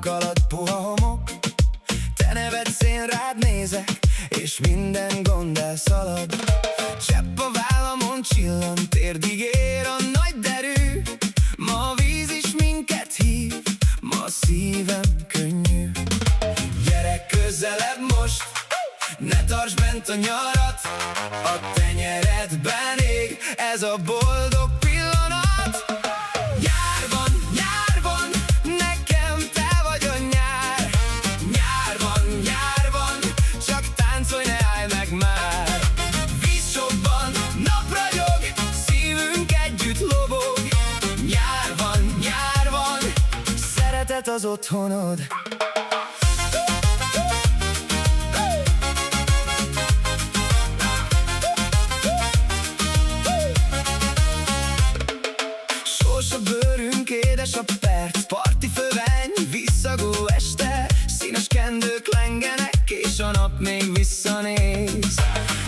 Lábunk alatt puha homok, te nevetsz, én rád nézek, és minden gond elszalad. Csepp a vállamon csillant, térdig ér a nagy derű. Ma a víz is minket hív, ma a szívem könnyű. Gyere közelebb most, ne tartsd bent a nyarat, a tenyeredben ég ez a boldog pillanat. Nyár van, nekem te vagy a nyár. Nyár van, csak táncolj, ne állj meg már. Víz csobban, nap ragyog, szívünk együtt lobog. Nyár van, szeretet az otthonod. A bőrünk, édes a perc, parti föveny, visszagó este. Színes kendők lengenek, és a nap még visszanéz.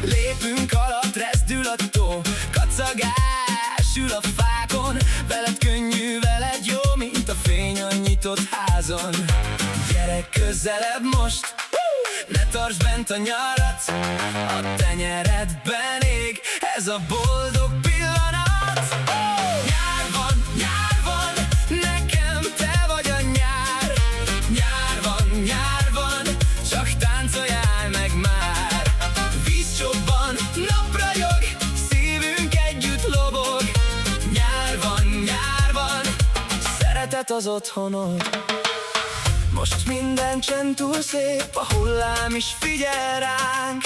Lépünk alatt, rezdül a tó, kacagás ül a fákon. Veled könnyű, veled jó, mint a fény a nyitott házon. Gyere közelebb most, ne tartsd bent a nyarat, a tenyeredben ég ez a boldog pillanat. Nyár van, nekem te vagy a nyár. Nyár van, csak táncolj, állj meg már. Víz csobban, nap ragyog, szívünk együtt lobog. Nyár van, szeretet az otthonod. Most minden csend túl szép, a hullám is figyel ránk.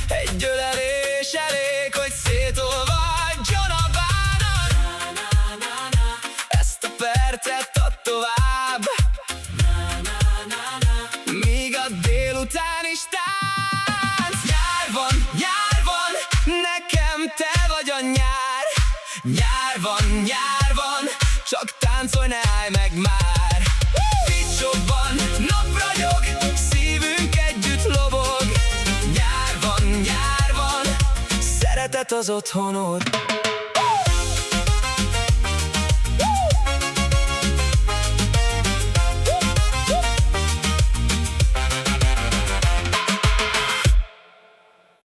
Egy ölelés elég, hogy szétolvadjon a bánat. Ezt a percet add tovább, míg a délután is tánc. Nyár van, nekem te vagy a nyár. Nyár van, csak táncolj, ne állj meg már. Víz csobban, nap ragyog, szívünk együtt lobog. Nyár van, szeretet az otthonod.